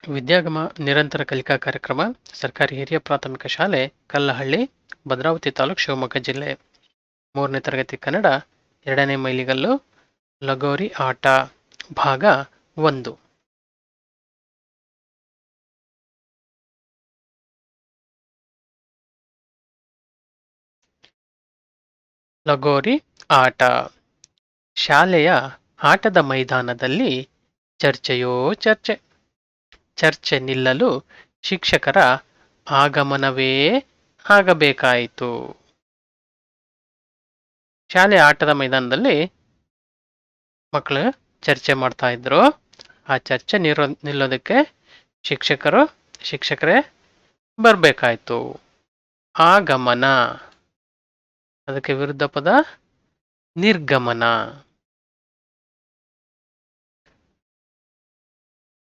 ವಿದ್ಯಾಗಮ ನಿರಂತರ ಕಲಿಕಾ ಕಾರ್ಯಕ್ರಮ ಸರ್ಕಾರಿ ಹಿರಿಯ ಪ್ರಾಥಮಿಕ ಶಾಲೆ ಕಲ್ಲಹಳ್ಳಿ ಭದ್ರಾವತಿ ತಾಲೂಕು ಶಿವಮೊಗ್ಗ ಜಿಲ್ಲೆ 3ನೇ ತರಗತಿ ಕನ್ನಡ 2ನೇ ಮೈಲಿಗಲ್ಲು ಲಗೋರಿ ಆಟ ಭಾಗ 1. ಲಗೋರಿ ಆಟ. ಶಾಲೆಯ ಆಟದ ಮೈದಾನದಲ್ಲಿ ಚರ್ಚೆಯೋ ಚರ್ಚೆ. ಚರ್ಚೆ ನಿಲ್ಲಲು ಶಿಕ್ಷಕರ ಆಗಮನವೇ ಆಗಬೇಕಾಯಿತು. ಶಾಲೆಯ ಆಟದ ಮೈದಾನದಲ್ಲಿ ಮಕ್ಕಳು ಚರ್ಚೆ ಮಾಡ್ತಾ ಇದ್ರು. ಆ ಚರ್ಚೆ ನಿಲ್ಲೋದಕ್ಕೆ ಶಿಕ್ಷಕರೇ ಬರಬೇಕಾಯ್ತು. ಆಗಮನ, ಅದಕ್ಕೆ ವಿರುದ್ಧ ಪದ ನಿರ್ಗಮನ.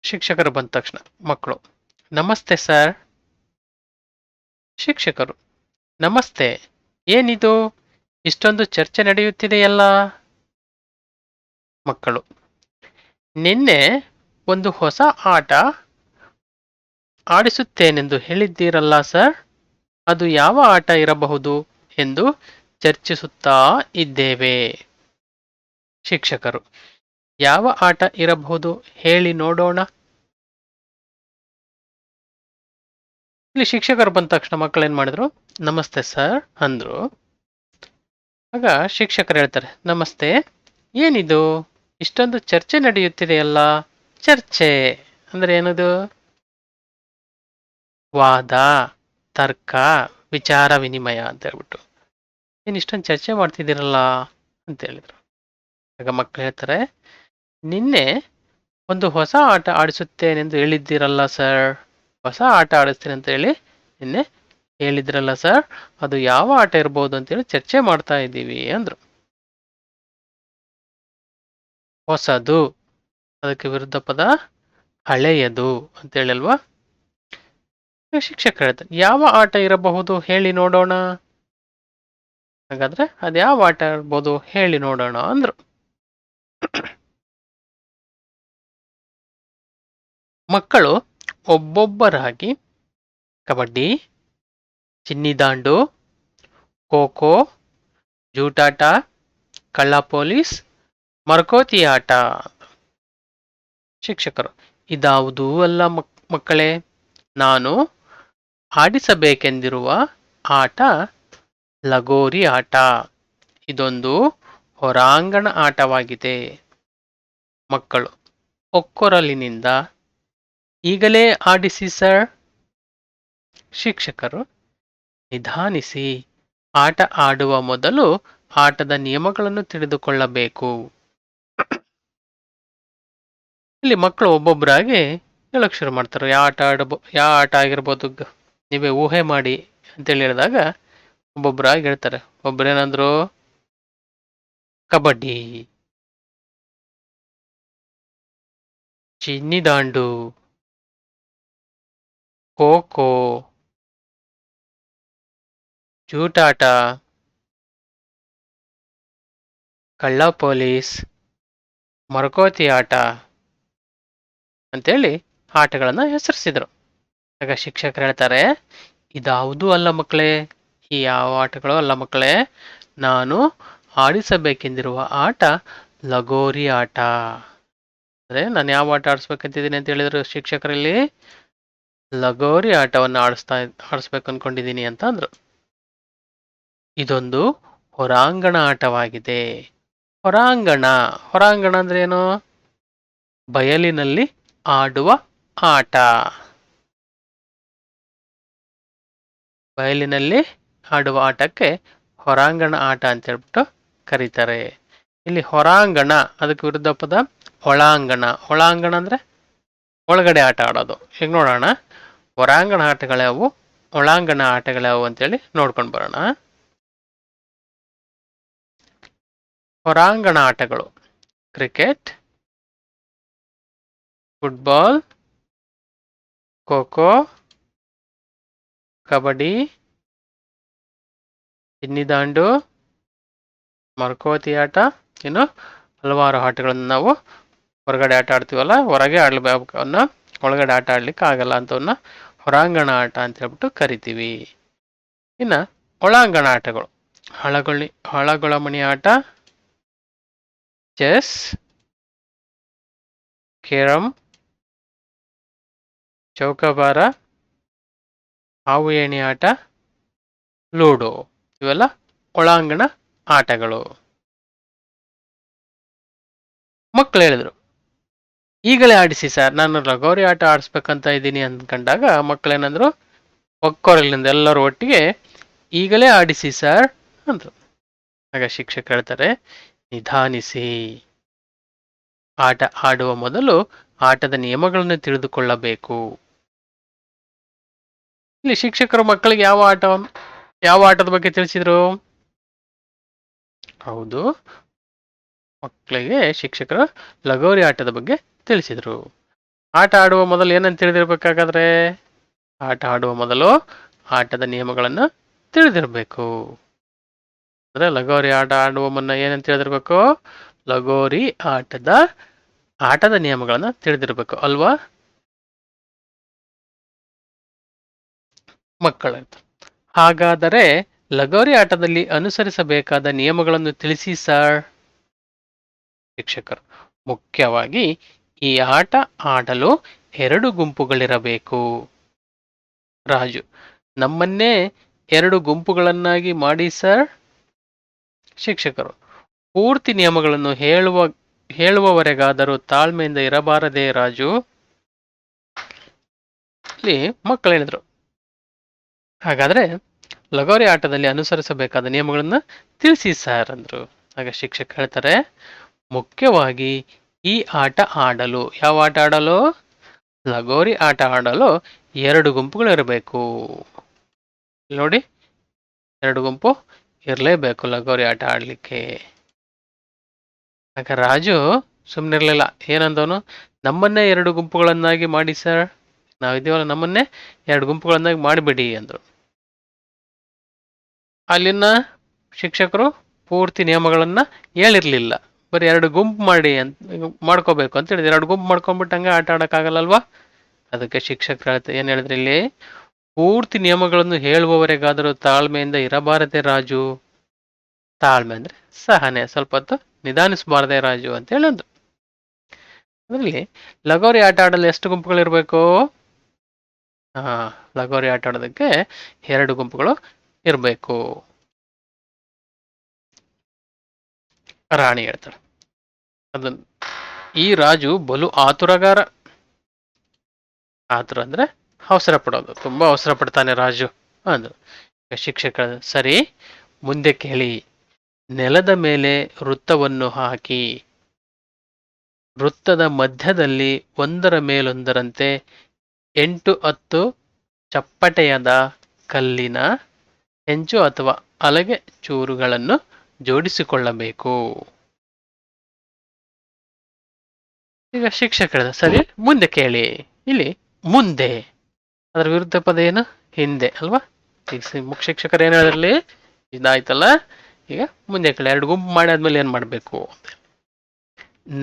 ಶಿಕ್ಷಕರು ಬಂದ ತಕ್ಷಣ ಮಕ್ಕಳು ನಮಸ್ತೆ ಸರ್. ಶಿಕ್ಷಕರು ನಮಸ್ತೆ, ಏನಿದು ಇಷ್ಟೊಂದು ಚರ್ಚೆ ನಡೆಯುತ್ತಿದೆಯಲ್ಲ? ಮಕ್ಕಳು ನಿನ್ನೆ ಒಂದು ಹೊಸ ಆಟ ಆಡಿಸುತ್ತೇನೆಂದು ಹೇಳಿದ್ದೀರಲ್ಲ ಸರ್, ಅದು ಯಾವ ಆಟ ಇರಬಹುದು ಎಂದು ಚರ್ಚಿಸುತ್ತಾ ಇದ್ದೇವೆ. ಶಿಕ್ಷಕರು ಯಾವ ಆಟ ಇರಬಹುದು ಹೇಳಿ ನೋಡೋಣ. ಇಲ್ಲಿ ಶಿಕ್ಷಕರು ಬಂದ ತಕ್ಷಣ ಮಕ್ಕಳೇನ್ ಮಾಡಿದ್ರು? ನಮಸ್ತೆ ಸರ್ ಅಂದ್ರು. ಆಗ ಶಿಕ್ಷಕರು ಹೇಳ್ತಾರೆ, ನಮಸ್ತೆ, ಏನಿದು ಇಷ್ಟೊಂದು ಚರ್ಚೆ ನಡೆಯುತ್ತಿದೆಯಲ್ಲ? ಚರ್ಚೆ ಅಂದ್ರೆ ಏನದು? ವಾದ, ತರ್ಕ, ವಿಚಾರ ವಿನಿಮಯ ಅಂತ ಹೇಳ್ಬಿಟ್ಟು. ಏನ್ ಇಷ್ಟೊಂದು ಚರ್ಚೆ ಮಾಡ್ತಿದ್ದೀರಲ್ಲ ಅಂತ ಹೇಳಿದ್ರು. ಆಗ ಮಕ್ಕಳು ಹೇಳ್ತಾರೆ, ನಿನ್ನೆ ಒಂದು ಹೊಸ ಆಟ ಆಡಿಸುತ್ತೇನೆಂದು ಹೇಳಿದ್ದೀರಲ್ಲ ಸರ್, ಹೊಸ ಆಟ ಆಡಿಸ್ತೇನೆ ಅಂತ ಹೇಳಿ ನಿನ್ನೆ ಹೇಳಿದ್ರಲ್ಲ ಸರ್, ಅದು ಯಾವ ಆಟ ಇರ್ಬೋದು ಅಂತೇಳಿ ಚರ್ಚೆ ಮಾಡ್ತಾ ಇದ್ದೀವಿ ಅಂದ್ರು. ಹೊಸದು, ಅದಕ್ಕೆ ವಿರುದ್ಧ ಪದ ಹಳೆಯದು ಅಂತ ಹೇಳಿಲ್ವಾ? ಶಿಕ್ಷಕ ಹೇಳ್ತಾರೆ, ಯಾವ ಆಟ ಇರಬಹುದು ಹೇಳಿ ನೋಡೋಣ. ಹಾಗಾದ್ರೆ ಅದ್ಯಾವ ಆಟ ಇರ್ಬೋದು ಹೇಳಿ ನೋಡೋಣ ಅಂದ್ರು. ಮಕ್ಕಳು ಒಬ್ಬೊಬ್ಬರಾಗಿ ಕಬಡ್ಡಿ, ಚಿನ್ನಿದಾಂಡು, ಖೋ ಖೋ, ಜೂಟಾಟ, ಕಳ್ಳ ಪೊಲೀಸ್, ಮರಕೋತಿ ಆಟ. ಶಿಕ್ಷಕರು ಇದಾವುದೂ ಅಲ್ಲ ಮಕ್ಕಳೇ, ನಾನು ಆಡಿಸಬೇಕೆಂದಿರುವ ಆಟ ಲಗೋರಿ ಆಟ. ಇದೊಂದು ಹೊರಾಂಗಣ ಆಟವಾಗಿದೆ. ಮಕ್ಕಳು ಒಕ್ಕೊರಲಿನಿಂದ ಈಗಲೇ ಆಡಿಸಿ ಸರ್. ಶಿಕ್ಷಕರು ನಿಧಾನಿಸಿ, ಆಟ ಆಡುವ ಮೊದಲು ಆಟದ ನಿಯಮಗಳನ್ನು ತಿಳಿದುಕೊಳ್ಳಬೇಕು. ಇಲ್ಲಿ ಮಕ್ಕಳು ಒಬ್ಬೊಬ್ಬರಾಗಿ ಹೇಳಕ್ ಶುರು ಮಾಡ್ತಾರೆ, ಯಾವ ಆಟ ಆಗಿರ್ಬೋದು ನೀವೇ ಊಹೆ ಮಾಡಿ ಅಂತೇಳಿ ಹೇಳಿದಾಗ ಒಬ್ಬೊಬ್ಬರಾಗಿ ಹೇಳ್ತಾರೆ. ಒಬ್ಬರೇನಂದ್ರು ಕಬಡ್ಡಿ, ಚಿನ್ನಿದಾಂಡು, ಖೋ ಖೋ, ಜೂಟಾಟ, ಕಳ್ಳ ಪೊಲೀಸ್, ಮರಕೋತಿ ಆಟ ಅಂತೇಳಿ ಆಟಗಳನ್ನ ಹೆಸರಿಸಿದ್ರು. ಆಗ ಶಿಕ್ಷಕರು ಹೇಳ್ತಾರೆ, ಇದಾವುದೂ ಅಲ್ಲ ಮಕ್ಕಳೇ, ಈ ಯಾವ ಆಟಗಳು ಅಲ್ಲ ಮಕ್ಕಳೇ, ನಾನು ಆಡಿಸಬೇಕೆಂದಿರುವ ಆಟ ಲಗೋರಿ ಆಟ. ಅಂದ್ರೆ ನಾನು ಯಾವ ಆಟ ಆಡಿಸ್ಬೇಕಂತಿದ್ದೀನಿ ಅಂತ ಹೇಳಿದ್ರು ಶಿಕ್ಷಕರಲ್ಲಿ? ಲಗೋರಿ ಆಟವನ್ನು ಆಡಿಸ್ಬೇಕು ಅನ್ಕೊಂಡಿದ್ದೀನಿ ಅಂತ ಅಂದ್ರು. ಇದೊಂದು ಹೊರಾಂಗಣ ಆಟವಾಗಿದೆ. ಹೊರಾಂಗಣ ಅಂದ್ರೆ ಏನು? ಬಯಲಿನಲ್ಲಿ ಆಡುವ ಆಟ. ಬಯಲಿನಲ್ಲಿ ಆಡುವ ಆಟಕ್ಕೆ ಹೊರಾಂಗಣ ಆಟ ಅಂತ ಹೇಳ್ಬಿಟ್ಟು ಕರೀತಾರೆ. ಇಲ್ಲಿ ಹೊರಾಂಗಣ, ಅದಕ್ಕೆ ವಿರುದ್ಧ ಪದ ಒಳಾಂಗಣ. ಒಳಾಂಗಣ ಅಂದ್ರೆ ಒಳಗಡೆ ಆಟ ಆಡೋದು. ಈಗ ನೋಡೋಣ, ಹೊರಾಂಗಣ ಆಟಗಳ್ಯಾವು, ಒಳಾಂಗಣ ಆಟಗಳ್ಯಾವು ಅಂತೇಳಿ ನೋಡ್ಕೊಂಡು ಬರೋಣ. ಹೊರಾಂಗಣ ಆಟಗಳು ಕ್ರಿಕೆಟ್, ಫುಟ್ಬಾಲ್, ಖೋ ಖೋ, ಕಬಡ್ಡಿ, ಚಿನ್ನಿದಾಂಡು, ಮರಕೋತಿ ಆಟ, ಇನ್ನು ಹಲವಾರು ಆಟಗಳನ್ನು ನಾವು ಹೊರಗಡೆ ಆಟ ಆಡ್ತೀವಲ್ಲ, ಹೊರಗೆ ಆಡಲೇಬೇಕು ಅವನ್ನ ಒಳಗಡೆ ಆಟ ಆಡ್ಲಿಕ್ಕೆ ಆಗಲ್ಲ ಅಂತವನ್ನ ಹೊರಾಂಗಣ ಆಟ ಅಂತ ಹೇಳ್ಬಿಟ್ಟು ಕರಿತೀವಿ. ಇನ್ನ ಒಳಾಂಗಣ ಆಟಗಳು, ಹಳಗೊಳಮಣಿ ಆಟ, ಚೆಸ್, ಕೇರಂ, ಚೌಕಾಬಾರ, ಹಾವು ಏಣಿ ಆಟ, ಲೂಡೋ, ಇವೆಲ್ಲ ಒಳಾಂಗಣ ಆಟಗಳು. ಮಕ್ಕಳು ಹೇಳಿದ್ರು, ಈಗಲೇ ಆಡಿಸಿ ಸರ್, ನಾನು ಲಗೋರಿ ಆಟ ಆಡಿಸ್ಬೇಕಂತ ಇದ್ದೀನಿ ಅಂದ್ಕೊಂಡಾಗ ಮಕ್ಕಳೇನಂದ್ರು, ಒಕ್ಕೊರಲಿನಿಂದ ಎಲ್ಲರೂ ಒಟ್ಟಿಗೆ ಈಗಲೇ ಆಡಿಸಿ ಸರ್ ಅಂದ್ರು. ಆಗ ಶಿಕ್ಷಕ ಹೇಳ್ತಾರೆ, ನಿಧಾನಿಸಿ, ಆಟ ಆಡುವ ಮೊದಲು ಆಟದ ನಿಯಮಗಳನ್ನು ತಿಳಿದುಕೊಳ್ಳಬೇಕು. ಇಲ್ಲಿ ಶಿಕ್ಷಕರು ಮಕ್ಕಳಿಗೆ ಯಾವ ಆಟದ ಬಗ್ಗೆ ತಿಳಿಸಿದ್ರು? ಹೌದು, ಮಕ್ಕಳಿಗೆ ಶಿಕ್ಷಕರು ಲಗೋರಿ ಆಟದ ಬಗ್ಗೆ ತಿಳಿಸಿದ್ರು. ಆಟ ಆಡುವ ಮೊದಲು ಏನಂತ ತಿಳಿದಿರ್ಬೇಕಾಗಾದ್ರೆ, ಆಟ ಆಡುವ ಮೊದಲು ಆಟದ ನಿಯಮಗಳನ್ನು ತಿಳಿದಿರ್ಬೇಕು. ಅಂದ್ರೆ ಲಗೋರಿ ಆಟ ಆಡುವ ಮುನ್ನ ಏನಂತ ತಿಳಿದಿರ್ಬೇಕು? ಲಗೋರಿ ಆಟದ ನಿಯಮಗಳನ್ನ ತಿಳಿದಿರ್ಬೇಕು ಅಲ್ವಾ ಮಕ್ಕಳ? ಹಾಗಾದರೆ ಲಗೋರಿ ಆಟದಲ್ಲಿ ಅನುಸರಿಸಬೇಕಾದ ನಿಯಮಗಳನ್ನು ತಿಳಿಸಿ ಸರ್. ಶಿಕ್ಷಕರು, ಮುಖ್ಯವಾಗಿ ಈ ಆಟ ಆಡಲು 2 ಗುಂಪುಗಳಿರಬೇಕು. ರಾಜು, ನಮ್ಮನ್ನೇ 2 ಗುಂಪುಗಳನ್ನಾಗಿ ಮಾಡಿ ಸರ್. ಶಿಕ್ಷಕರು, ಪೂರ್ತಿ ನಿಯಮಗಳನ್ನು ಹೇಳುವವರೆಗಾದರೂ ತಾಳ್ಮೆಯಿಂದ ಇರಬಾರದೇ ರಾಜು? ಇಲ್ಲಿ ಮಕ್ಕಳು ಹೇಳಿದ್ರು, ಹಾಗಾದ್ರೆ ಲಗೋರಿ ಆಟದಲ್ಲಿ ಅನುಸರಿಸಬೇಕಾದ ನಿಯಮಗಳನ್ನ ತಿಳಿಸಿ ಸರ್ ಅಂದ್ರು. ಆಗ ಶಿಕ್ಷಕ ಹೇಳ್ತಾರೆ, ಮುಖ್ಯವಾಗಿ ಈ ಆಟ ಆಡಲು, ಯಾವ ಆಟ ಆಡಲು? ಲಗೋರಿ ಆಟ ಆಡಲು 2 ಗುಂಪುಗಳಿರಬೇಕು. ನೋಡಿ, 2 ಗುಂಪು ಇರಲೇಬೇಕು ಲಗೋರಿ ಆಟ ಆಡ್ಲಿಕ್ಕೆ. ಆಗ ರಾಜು ಸುಮ್ಮನಿರ್ಲಿಲ್ಲ, ಏನಂದವನು? ನಮ್ಮನ್ನೇ 2 ಗುಂಪುಗಳನ್ನಾಗಿ ಮಾಡಿ ಸರ್, ನಾವಿದ್ದೀವಲ್ಲ ನಮ್ಮನ್ನೇ 2 ಗುಂಪುಗಳನ್ನಾಗಿ ಮಾಡಿಬಿಡಿ ಅಂದ್ರು. ಅಲ್ಲಿನ ಶಿಕ್ಷಕರು ಪೂರ್ತಿ ನಿಯಮಗಳನ್ನ ಹೇಳಿರ್ಲಿಲ್ಲ, ಬರೀ 2 ಗುಂಪು ಮಾಡ್ಕೋಬೇಕು ಅಂತ ಹೇಳಿದ್ರು. 2 ಗುಂಪು ಮಾಡ್ಕೊಂಡ್ಬಿಟ್ಟಂಗೆ ಆಟ ಆಡಕ್ಕಾಗಲ್ಲಲ್ವಾ? ಅದಕ್ಕೆ ಶಿಕ್ಷಕರು ಏನ್ ಹೇಳಿದ್ರು ಇಲ್ಲಿ? ಪೂರ್ತಿ ನಿಯಮಗಳನ್ನು ಹೇಳುವವರೆಗಾದರೂ ತಾಳ್ಮೆಯಿಂದ ಇರಬಾರದೆ ರಾಜು. ತಾಳ್ಮೆ ಅಂದ್ರೆ ಸಹನೆ, ಸ್ವಲ್ಪ ಹೊತ್ತು ನಿಧಾನಿಸಬಾರದೆ ರಾಜು ಅಂತ ಹೇಳಿದ್ರು. ಅದರಲ್ಲಿ ಲಗೋರಿ ಆಟ ಆಡಲು ಎಷ್ಟು ಗುಂಪುಗಳಿರ್ಬೇಕು? ಲಗೋರಿ ಆಟ ಆಡೋದಕ್ಕೆ 2 ಗುಂಪುಗಳು ಇರಬೇಕು. ರಾಣಿ ಹೇಳ್ತಾಳೆ, ಅದನ್ನ ಈ ರಾಜು ಬಲು ಆತುರಗಾರ. ಆತುರ ಅಂದ್ರೆ ಅವಸರ ಪಡೋದು, ತುಂಬಾ ಅವಸರ ಪಡ್ತಾನೆ ರಾಜು ಅಂದ್ರು. ಶಿಕ್ಷಕ, ಸರಿ, ಮುಂದೆ ಕೇಳಿ. ನೆಲದ ಮೇಲೆ ವೃತ್ತವನ್ನು ಹಾಕಿ ವೃತ್ತದ ಮಧ್ಯದಲ್ಲಿ ಒಂದರ ಮೇಲೊಂದರಂತೆ 8-10 ಚಪ್ಪಟೆಯಾದ ಕಲ್ಲಿನ ಹೆಂಚು ಅಥವಾ ಹಲಗೆ ಚೂರುಗಳನ್ನು ಜೋಡಿಸಿಕೊಳ್ಳಬೇಕು. ಈಗ ಶಿಕ್ಷಕರ, ಸರಿ, ಮುಂದೆ ಕೇಳಿ. ಇಲ್ಲಿ ಮುಂದೆ ಅದರ ವಿರುದ್ಧ ಪದ ಏನು? ಹಿಂದೆ ಅಲ್ವಾ? ಈಗ ಶಿಕ್ಷಕರು ಏನ್ ಹೇಳಿದ್ರಲ್ಲಿ? ಇದಾಯ್ತಲ್ಲ, ಈಗ ಮುಂದೆ ಕೇಳಿ. 2 ಗುಂಪು ಮಾಡಿ ಆದ್ಮೇಲೆ ಏನ್ ಮಾಡ್ಬೇಕು?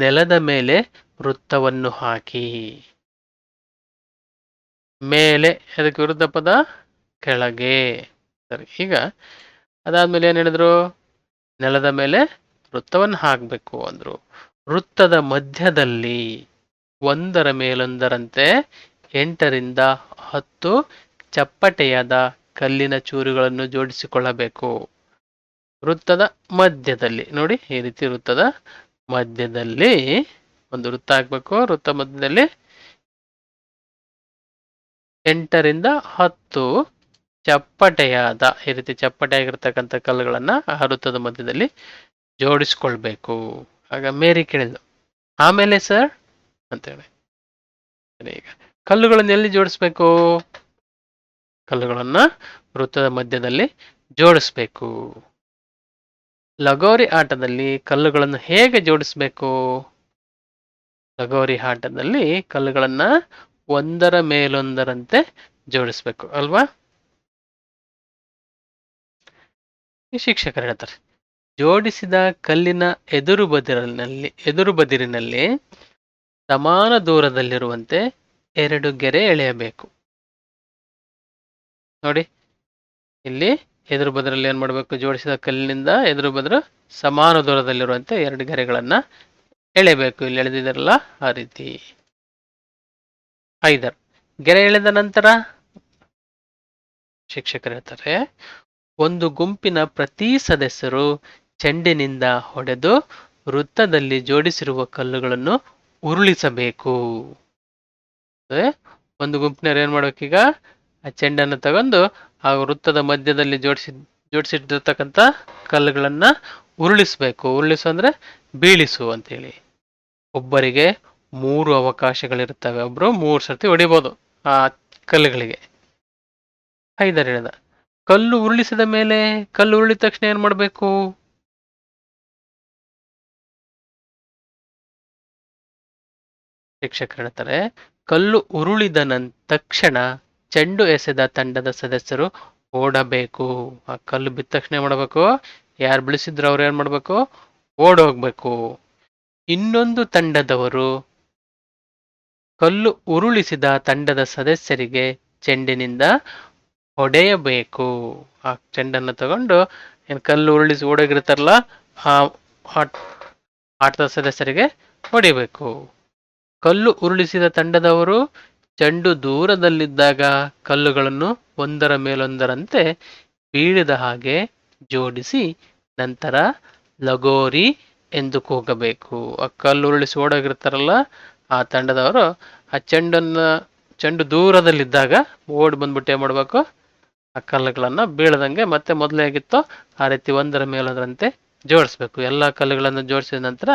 ನೆಲದ ಮೇಲೆ ವೃತ್ತವನ್ನು ಹಾಕಿ. ಮೇಲೆ ಅದಕ್ಕೆ ವಿರುದ್ಧ ಪದ ಕೆಳಗೆ. ಸರಿ, ಈಗ ಅದಾದ್ಮೇಲೆ ಏನ್ ಹೇಳಿದ್ರು? ನೆಲದ ಮೇಲೆ ವೃತ್ತವನ್ನು ಹಾಕಬೇಕು ಅಂದ್ರು. ವೃತ್ತದ ಮಧ್ಯದಲ್ಲಿ ಒಂದರ ಮೇಲೊಂದರಂತೆ 8-10 ಚಪ್ಪಟೆಯಾದ ಕಲ್ಲಿನ ಚೂರುಗಳನ್ನು ಜೋಡಿಸಿಕೊಳ್ಳಬೇಕು. ವೃತ್ತದ ಮಧ್ಯದಲ್ಲಿ ನೋಡಿ, ಈ ರೀತಿ ವೃತ್ತದ ಮಧ್ಯದಲ್ಲಿ ಒಂದು ವೃತ್ತ ಹಾಕ್ಬೇಕು. ವೃತ್ತ ಮಧ್ಯದಲ್ಲಿ 8-10 ಚಪ್ಪಟೆಯಾದ, ಈ ರೀತಿ ಚಪ್ಪಟೆಯಾಗಿರ್ತಕ್ಕಂಥ ಕಲ್ಲುಗಳನ್ನ ಆ ವೃತ್ತದ ಮಧ್ಯದಲ್ಲಿ ಜೋಡಿಸ್ಕೊಳ್ಬೇಕು. ಆಗ ಮೇರಿ ಕೇಳಿದ್ಲು, ಆಮೇಲೆ ಸರ್ ಅಂತೇಳಿ. ಈಗ ಕಲ್ಲುಗಳನ್ನು ಎಲ್ಲಿ ಜೋಡಿಸ್ಬೇಕು? ಕಲ್ಲುಗಳನ್ನ ವೃತ್ತದ ಮಧ್ಯದಲ್ಲಿ ಜೋಡಿಸ್ಬೇಕು. ಲಗೋರಿ ಆಟದಲ್ಲಿ ಕಲ್ಲುಗಳನ್ನು ಹೇಗೆ ಜೋಡಿಸ್ಬೇಕು? ಲಗೋರಿ ಆಟದಲ್ಲಿ ಕಲ್ಲುಗಳನ್ನ ಒಂದರ ಮೇಲೊಂದರಂತೆ ಜೋಡಿಸ್ಬೇಕು ಅಲ್ವಾ? ಈ ಶಿಕ್ಷಕರು ಹೇಳ್ತಾರೆ, ಜೋಡಿಸಿದ ಕಲ್ಲಿನ ಎದುರು ಬದಿರಿನಲ್ಲಿ ಸಮಾನ ದೂರದಲ್ಲಿರುವಂತೆ 2 ಗೆರೆ ಎಳೆಯಬೇಕು. ನೋಡಿ, ಇಲ್ಲಿ ಎದುರು ಬದರಲ್ಲಿ ಏನ್ ಮಾಡಬೇಕು, ಜೋಡಿಸಿದ ಕಲ್ಲಿನಿಂದ ಎದುರು ಬದರು ಸಮಾನ ದೂರದಲ್ಲಿರುವಂತೆ 2 ಗೆರೆಗಳನ್ನ ಎಳೆಯಬೇಕು. ಇಲ್ಲಿ ಎಳೆದಿದ್ದಾರಲ್ಲ ಆ ರೀತಿ. 5 ಗೆರೆ ಎಳೆದ ನಂತರ ಶಿಕ್ಷಕರು ಹೇಳ್ತಾರೆ, ಒಂದು ಗುಂಪಿನ ಪ್ರತಿ ಸದಸ್ಯರು ಚೆಂಡಿನಿಂದ ಹೊಡೆದು ವೃತ್ತದಲ್ಲಿ ಜೋಡಿಸಿರುವ ಕಲ್ಲುಗಳನ್ನು ಉರುಳಿಸಬೇಕು. ಒಂದು ಗುಂಪಿನವ್ರು ಏನ್ ಮಾಡ್ಬೇಕೀಗ, ಆ ಚೆಂಡನ್ನು ತಗೊಂಡು ಆ ವೃತ್ತದ ಮಧ್ಯದಲ್ಲಿ ಜೋಡಿಸಿಟ್ಟಿರ್ತಕ್ಕಂಥ ಕಲ್ಲುಗಳನ್ನ ಉರುಳಿಸ್ಬೇಕು. ಉರುಳಿಸು ಅಂದ್ರೆ ಬೀಳಿಸು ಅಂತೇಳಿ. ಒಬ್ಬರಿಗೆ 3 ಅವಕಾಶಗಳಿರ್ತವೆ. ಒಬ್ರು 3 ಸರ್ತಿ ಹೊಡಿಬೋದು ಆ ಕಲ್ಲುಗಳಿಗೆ. 5 ಹೇಳಿದ, ಕಲ್ಲು ಉರುಳಿಸಿದ ಮೇಲೆ, ಕಲ್ಲು ಉರುಳಿದ ತಕ್ಷಣ ಏನ್ ಮಾಡ್ಬೇಕು, ಶಿಕ್ಷಕರು ಹೇಳ್ತಾರೆ, ಕಲ್ಲು ಉರುಳಿದ ತಕ್ಷಣ ಚೆಂಡು ಎಸೆದ ತಂಡದ ಸದಸ್ಯರು ಓಡಬೇಕು. ಆ ಕಲ್ಲು ಬಿದ್ದ ತಕ್ಷಣ ಏನ್ ಮಾಡ್ಬೇಕು, ಯಾರು ಬಿಳಿಸಿದ್ರು ಅವ್ರು ಏನ್ ಮಾಡ್ಬೇಕು, ಓಡೋಗ್ಬೇಕು. ಇನ್ನೊಂದು ತಂಡದವರು ಕಲ್ಲು ಉರುಳಿಸಿದ ತಂಡದ ಸದಸ್ಯರಿಗೆ ಚೆಂಡಿನಿಂದ ಹೊಡೆಯಬೇಕು. ಆ ಚೆಂಡನ್ನು ತಗೊಂಡು ಏನ್ ಕಲ್ಲು ಉರುಳಿಸಿ ಓಡೋಗಿರ್ತಾರಲ್ಲ ಆ ಆಟದ ಸದಸ್ಯರಿಗೆ ಹೊಡಿಬೇಕು. ಕಲ್ಲು ಉರುಳಿಸಿದ ತಂಡದವರು ಚೆಂಡು ದೂರದಲ್ಲಿದ್ದಾಗ ಕಲ್ಲುಗಳನ್ನು ಒಂದರ ಮೇಲೊಂದರಂತೆ ಬೀಳಿದ ಹಾಗೆ ಜೋಡಿಸಿ ನಂತರ ಲಗೋರಿ ಎಂದು ಕೂಗಬೇಕು. ಆ ಕಲ್ಲು ಉರುಳಿಸಿ ಓಡೋಗಿರ್ತಾರಲ್ಲ ಆ ತಂಡದವರು ಆ ಚೆಂಡು ದೂರದಲ್ಲಿದ್ದಾಗ ಓಡಿ ಬಂದ್ಬಿಟ್ಟು ಏನ್ ಮಾಡ್ಬೇಕು, ಆ ಕಲ್ಲುಗಳನ್ನ ಬೀಳದಂಗೆ ಮತ್ತೆ ಮೊದಲೇ ಆಗಿತ್ತೋ ಆ ರೀತಿ ಒಂದರ ಮೇಲೊಂದರಂತೆ ಜೋಡಿಸ್ಬೇಕು. ಎಲ್ಲ ಕಲ್ಲುಗಳನ್ನು ಜೋಡಿಸಿದ ನಂತರ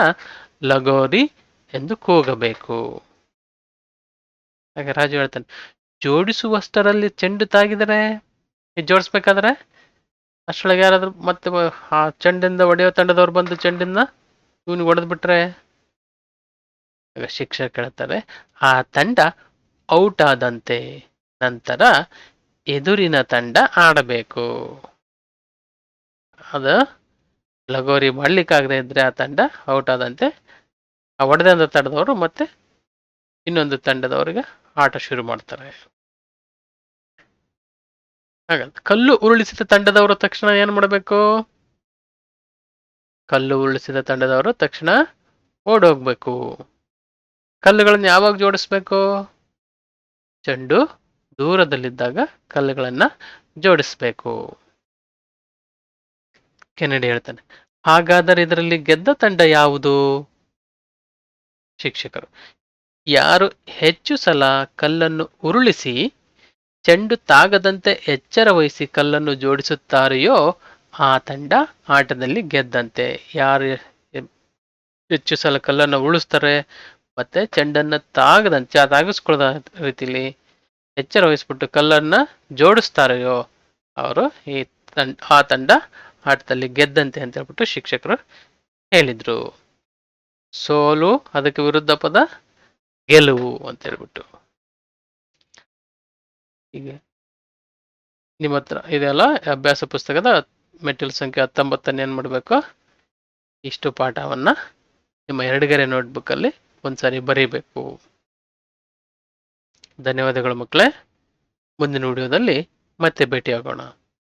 ಲಗೋರಿ ಎಂದು ಕೂಗಬೇಕು. ಹಾಗೆ ರಾಜು ಹೇಳ್ತಾನೆ, ಜೋಡಿಸುವಷ್ಟರಲ್ಲಿ ಚೆಂಡು ತಾಗಿದರೆ, ಜೋಡಿಸ್ಬೇಕಾದ್ರೆ ಅಷ್ಟರೊಳಗೆ ಯಾರಾದ್ರೂ ಮತ್ತೆ ಆ ಚೆಂಡಿಂದ ಹೊಡೆಯೋ ತಂಡದವ್ರು ಬಂದು ಚೆಂಡಿಂದ ಇವನಿಗೆ ಹೊಡೆದ್ ಬಿಟ್ರೆ, ಶಿಕ್ಷಕ ಹೇಳ್ತಾರೆ, ಆ ತಂಡ ಔಟ್ ಆದಂತೆ. ನಂತರ ಎದುರಿನ ತಂಡ ಆಡಬೇಕು. ಅದು ಲಗೋರಿ ಮಾಡ್ಲಿಕ್ಕಾಗದೆ ಇದ್ರೆ ಆ ತಂಡ ಔಟ್ ಆದಂತೆ. ಆ ಹೊಡೆದಂತ ತಂಡದವರು ಮತ್ತೆ ಇನ್ನೊಂದು ತಂಡದವರಿಗೆ ಆಟ ಶುರು ಮಾಡ್ತಾರೆ. ಹಾಗಂತ ಕಲ್ಲು ಉರುಳಿಸಿದ ತಂಡದವರು ತಕ್ಷಣ ಏನ್ ಮಾಡಬೇಕು, ಕಲ್ಲು ಉರುಳಿಸಿದ ತಂಡದವರು ತಕ್ಷಣ ಓಡೋಗ್ಬೇಕು. ಕಲ್ಲುಗಳನ್ನು ಯಾವಾಗ ಜೋಡಿಸ್ಬೇಕು, ಚೆಂಡು ದೂರದಲ್ಲಿದ್ದಾಗ ಕಲ್ಲುಗಳನ್ನ ಜೋಡಿಸ್ಬೇಕು. ಕೆನಡಿ ಹೇಳ್ತಾನೆ, ಹಾಗಾದರೆ ಇದರಲ್ಲಿ ಗೆದ್ದ ತಂಡ ಯಾವುದು? ಶಿಕ್ಷಕರು, ಯಾರು ಹೆಚ್ಚು ಸಲ ಕಲ್ಲನ್ನು ಉರುಳಿಸಿ ಚೆಂಡು ತಾಗದಂತೆ ಎಚ್ಚರ ವಹಿಸಿ ಕಲ್ಲನ್ನು ಜೋಡಿಸುತ್ತಾರೆಯೋ ಆ ತಂಡ ಆಟದಲ್ಲಿ ಗೆದ್ದಂತೆ. ಯಾರು ಹೆಚ್ಚು ಸಲ ಕಲ್ಲನ್ನು ಉರುಳಿಸ್ತಾರೆ ಮತ್ತೆ ಚೆಂಡನ್ನ ತಾಗಿಸ್ಕೊಳ್ಳದ ರೀತಿಲಿ ಎಚ್ಚರ ವಹಿಸ್ಬಿಟ್ಟು ಕಲ್ಲನ್ನ ಜೋಡಿಸ್ತಾರೆಯೋ ಅವರು ಆ ತಂಡ ಆಟದಲ್ಲಿ ಗೆದ್ದಂತೆ ಅಂತ ಹೇಳ್ಬಿಟ್ಟು ಶಿಕ್ಷಕರು ಹೇಳಿದ್ರು. ಸೋಲು ಅದಕ್ಕೆ ವಿರುದ್ಧ ಪದ ಗೆಲುವು ಅಂತ ಹೇಳ್ಬಿಟ್ಟು. ಹೀಗೆ ನಿಮ್ಮ ಹತ್ರ ಇದೆಲ್ಲ ಅಭ್ಯಾಸ ಪುಸ್ತಕದ ಮೆಟ್ಟಿಲು ಸಂಖ್ಯೆ 19 ಏನ್ ಮಾಡಬೇಕು, ಇಷ್ಟು ಪಾಠವನ್ನ ನಿಮ್ಮ 2 ಗೆರೆ ನೋಟ್ಬುಕ್ ಅಲ್ಲಿ ಒಂದ್ಸಾರಿ ಬರೀಬೇಕು. ಧನ್ಯವಾದಗಳು ಮಕ್ಕಳೇ. ಮುಂದಿನ ವಿಡಿಯೋದಲ್ಲಿ ಮತ್ತೆ ಭೇಟಿಯಾಗೋಣ.